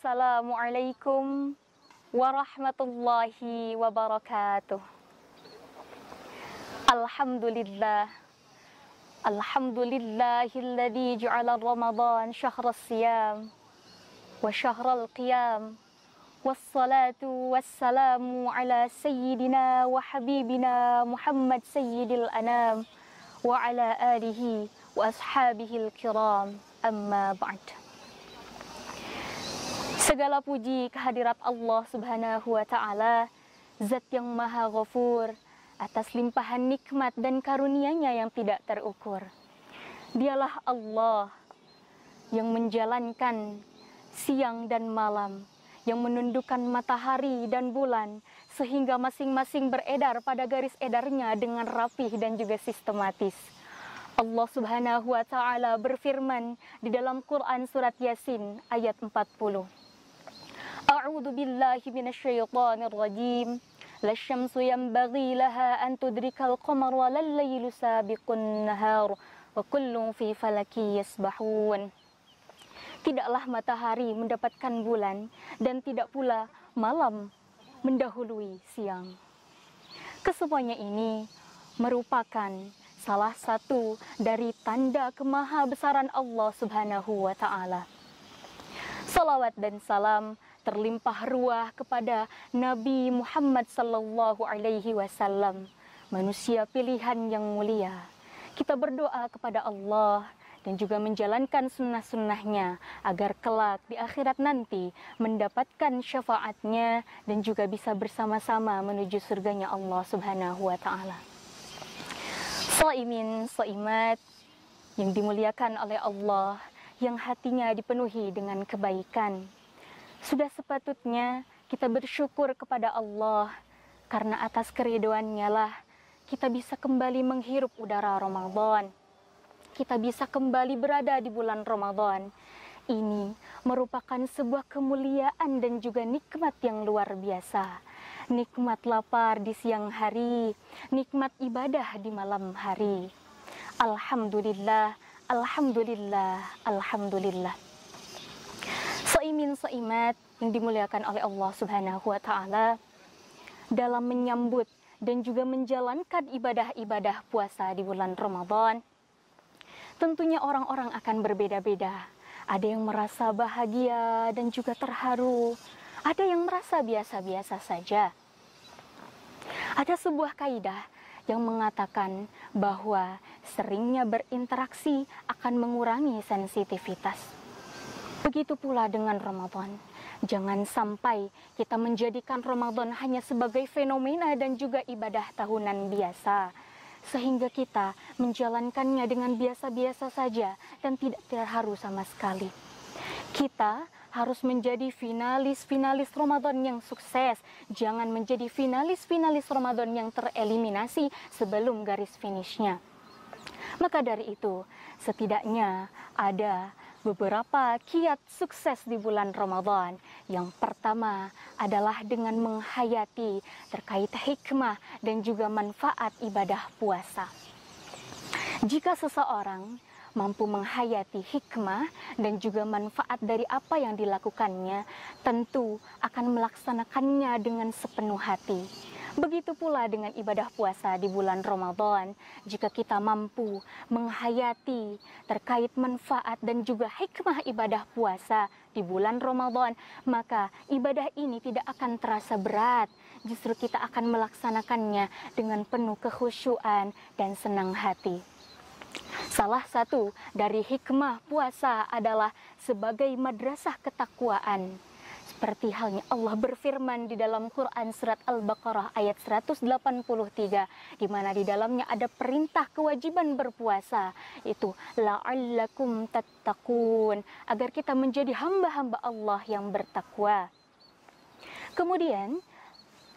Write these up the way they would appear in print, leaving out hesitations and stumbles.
Assalamualaikum warahmatullahi wabarakatuh. Alhamdulillah. Alhamdulillahilladzi ja'ala Ramadan syahras siyam wa syahral qiyam. Wassalatu wassalamu ala sayyidina wa habibina Muhammad sayyidil anam wa ala alihi wa ashabihil kiram. Amma ba'd. Segala puji kehadirat Allah Subhanahu wa Ta'ala, Zat yang Maha Ghafur, atas limpahan nikmat dan karunia-Nya yang tidak terukur. Dialah Allah yang menjalankan siang dan malam, yang menundukkan matahari dan bulan sehingga masing-masing beredar pada garis edarnya dengan rapih dan juga sistematis. Allah Subhanahu wa Ta'ala berfirman di dalam Quran surat Yasin ayat 40. A'udzu billahi minasyaitonir rajim. Lasyamsu yanbaghi laha an tudrikal qamar wa lal-lailu sabiqun nahar wa kullun fi falaki yasbahun. Tidaklah matahari mendapatkan bulan dan tidak pula malam mendahului siang. Kesemuanya ini merupakan salah satu dari tanda kemahabesaran Allah Subhanahu wa Ta'ala. Salawat dan salam terlimpah ruah kepada Nabi Muhammad sallallahu alaihi wasallam, manusia pilihan yang mulia. Kita berdoa kepada Allah dan juga menjalankan sunnah-sunnahnya agar kelak di akhirat nanti mendapatkan syafaatnya dan juga bisa bersama-sama menuju surganya Allah Subhanahu wa Ta'ala. Shaimin, shaimat yang dimuliakan oleh Allah, yang hatinya dipenuhi dengan kebaikan. Sudah sepatutnya kita bersyukur kepada Allah, karena atas keridhoan-Nya lah kita bisa kembali menghirup udara Ramadan. Kita bisa kembali berada di bulan Ramadan. Ini merupakan sebuah kemuliaan dan juga nikmat yang luar biasa. Nikmat lapar di siang hari, nikmat ibadah di malam hari. Alhamdulillah, alhamdulillah, alhamdulillah. Shaimin shaimat yang dimuliakan oleh Allah Subhanahu wa Ta'ala, dalam menyambut dan juga menjalankan ibadah-ibadah puasa di bulan Ramadan, tentunya orang-orang akan berbeda-beda. Ada yang merasa bahagia dan juga terharu, ada yang merasa biasa-biasa saja. Ada sebuah kaidah yang mengatakan bahwa seringnya berinteraksi akan mengurangi sensitivitas. Begitu pula dengan Ramadan. Jangan sampai kita menjadikan Ramadan hanya sebagai fenomena dan juga ibadah tahunan biasa, sehingga kita menjalankannya dengan biasa-biasa saja dan tidak terharu sama sekali. Kita harus menjadi finalis-finalis Ramadan yang sukses. Jangan menjadi finalis-finalis Ramadan yang tereliminasi sebelum garis finishnya. Maka dari itu, setidaknya ada beberapa kiat sukses di bulan Ramadan. Yang pertama adalah dengan menghayati terkait hikmah dan juga manfaat ibadah puasa. Jika seseorang mampu menghayati hikmah dan juga manfaat dari apa yang dilakukannya, tentu akan melaksanakannya dengan sepenuh hati. Begitu pula dengan ibadah puasa di bulan Ramadan. Jika kita mampu menghayati terkait manfaat dan juga hikmah ibadah puasa di bulan Ramadan, maka ibadah ini tidak akan terasa berat. Justru kita akan melaksanakannya dengan penuh kekhusyuan dan senang hati. Salah satu dari hikmah puasa adalah sebagai madrasah ketakwaan. Seperti halnya Allah berfirman di dalam Quran surat Al-Baqarah ayat 183, di mana di dalamnya ada perintah kewajiban berpuasa, itu la'allakum tattaqun, agar kita menjadi hamba-hamba Allah yang bertakwa. Kemudian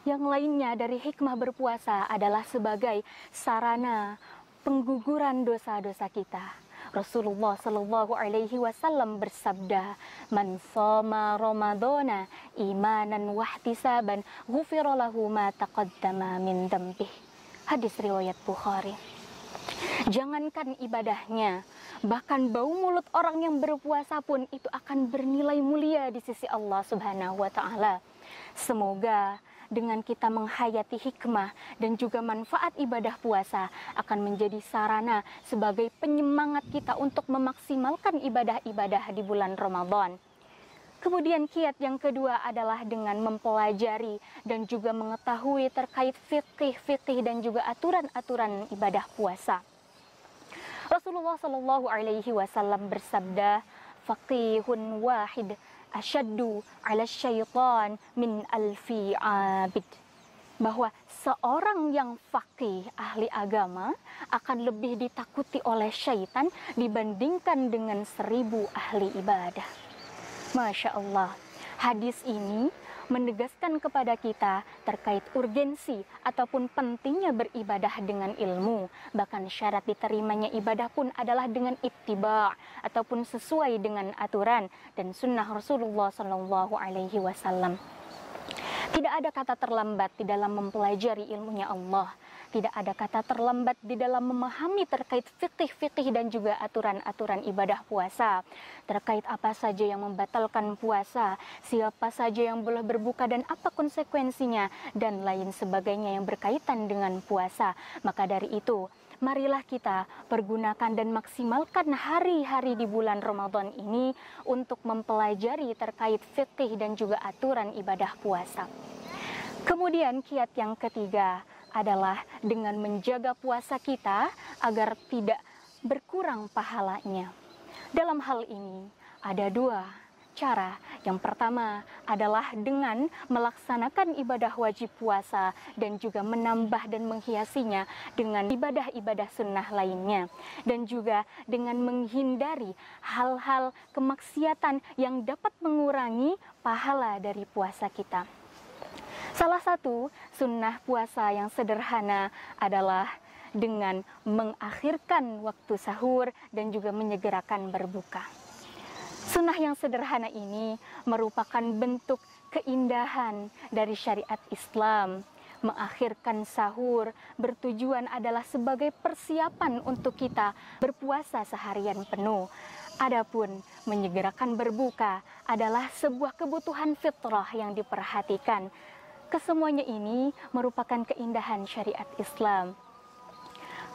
yang lainnya dari hikmah berpuasa adalah sebagai sarana pengguguran dosa-dosa kita. Rasulullah Shallallahu Alaihi Wasallam bersabda, "Man shoma Ramadana imanan wahtisaban, ghufira lahu ma taqaddama min dambih." Hadis riwayat Bukhari. Jangankan ibadahnya, Bahkan bau mulut orang yang berpuasa pun itu akan bernilai mulia di sisi Allah Subhanahu wa Ta'ala. Semoga dengan kita menghayati hikmah dan juga manfaat ibadah puasa akan menjadi sarana sebagai penyemangat kita untuk memaksimalkan ibadah-ibadah di bulan Ramadan. Kemudian kiat yang kedua adalah dengan mempelajari dan juga mengetahui terkait fikih dan juga aturan-aturan ibadah puasa. Rasulullah Shallallahu Alaihi Wasallam bersabda, "Faqihun wahid asyaddu ala syaitan min alfi abid." Bahwa seorang yang faqih, ahli agama, akan lebih ditakuti oleh syaitan dibandingkan dengan 1000 ahli ibadah. Masya Allah, hadis ini menegaskan kepada kita terkait urgensi ataupun pentingnya beribadah dengan ilmu. Bahkan syarat diterimanya ibadah pun adalah dengan ittiba' ataupun sesuai dengan aturan dan sunnah Rasulullah Sallallahu Alaihi Wasallam. Tidak ada kata terlambat di dalam mempelajari ilmunya Allah. Tidak ada kata terlambat di dalam memahami terkait fikih dan juga aturan-aturan ibadah puasa. Terkait apa saja yang membatalkan puasa, siapa saja yang boleh berbuka dan apa konsekuensinya, dan lain sebagainya yang berkaitan dengan puasa. Maka dari itu, marilah kita pergunakan dan maksimalkan hari-hari di bulan Ramadan ini untuk mempelajari terkait fikih dan juga aturan ibadah puasa. Kemudian kiat yang ketiga adalah dengan menjaga puasa kita agar tidak berkurang pahalanya. Dalam hal ini ada 2 cara. Yang pertama adalah dengan melaksanakan ibadah wajib puasa dan juga menambah dan menghiasinya dengan ibadah-ibadah sunnah lainnya. Dan juga dengan menghindari hal-hal kemaksiatan yang dapat mengurangi pahala dari puasa kita. Salah satu sunnah puasa yang sederhana adalah dengan mengakhirkan waktu sahur dan juga menyegerakan berbuka. Sunnah yang sederhana ini merupakan bentuk keindahan dari syariat Islam. Mengakhirkan sahur bertujuan adalah sebagai persiapan untuk kita berpuasa seharian penuh. Adapun menyegerakan berbuka adalah sebuah kebutuhan fitrah yang diperhatikan. Kesemuanya ini merupakan keindahan syariat Islam.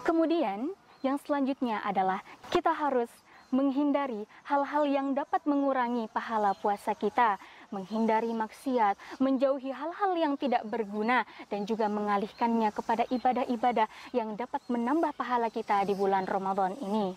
Kemudian yang selanjutnya adalah kita harus menghindari hal-hal yang dapat mengurangi pahala puasa kita, menghindari maksiat, menjauhi hal-hal yang tidak berguna, dan juga mengalihkannya kepada ibadah-ibadah yang dapat menambah pahala kita di bulan Ramadan ini.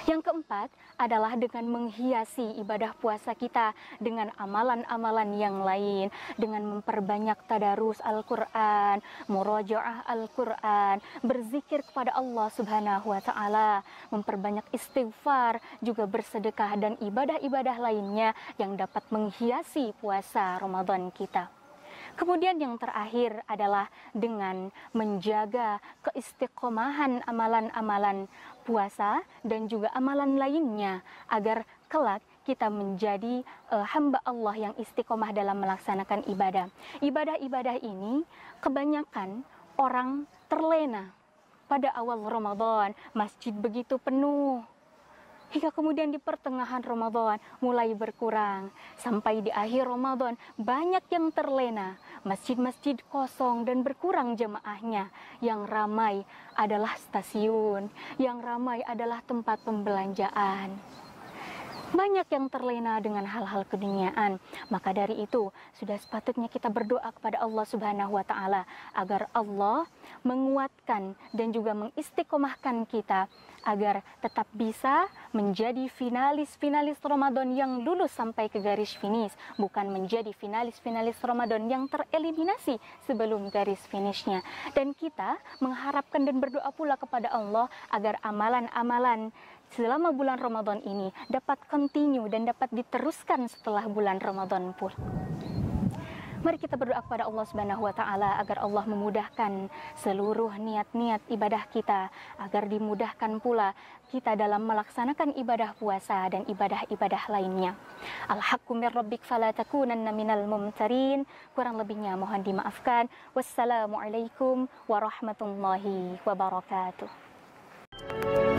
Yang keempat adalah dengan menghiasi ibadah puasa kita dengan amalan-amalan yang lain, dengan memperbanyak tadarus Al-Quran, murajaah Al-Quran, berzikir kepada Allah Subhanahu wa Ta'ala, memperbanyak istighfar, juga bersedekah dan ibadah-ibadah lainnya yang dapat menghiasi puasa Ramadan kita. Kemudian yang terakhir adalah dengan menjaga keistiqomahan amalan-amalan puasa dan juga amalan lainnya agar kelak kita menjadi hamba Allah yang istiqomah dalam melaksanakan ibadah. Ibadah-ibadah ini kebanyakan orang terlena. Pada awal Ramadan, masjid begitu penuh. Hingga kemudian di pertengahan Ramadan mulai berkurang. Sampai di akhir Ramadan banyak yang terlena. Masjid-masjid kosong dan berkurang jemaahnya. Yang ramai adalah stasiun. Yang ramai adalah tempat pembelanjaan. Banyak yang terlena dengan hal-hal keduniaan. Maka dari itu sudah sepatutnya kita berdoa kepada Allah Subhanahu wa Ta'ala agar Allah menguatkan dan juga mengistiqomahkan kita agar tetap bisa menjadi finalis Ramadan yang lulus sampai ke garis finish, bukan menjadi finalis Ramadan yang tereliminasi sebelum garis finishnya. Dan kita mengharapkan dan berdoa pula kepada Allah agar amalan-amalan selama bulan Ramadan ini dapat continue dan dapat diteruskan setelah bulan Ramadan pun. Mari kita berdoa kepada Allah Subhanahu wa Ta'ala agar Allah memudahkan seluruh niat-niat ibadah kita, agar dimudahkan pula kita dalam melaksanakan ibadah puasa dan ibadah-ibadah lainnya. Al-haqqu mir rabbik fala takunanna minal mumtarin. Kurang lebihnya mohon dimaafkan. Wassalamualaikum warahmatullahi wabarakatuh.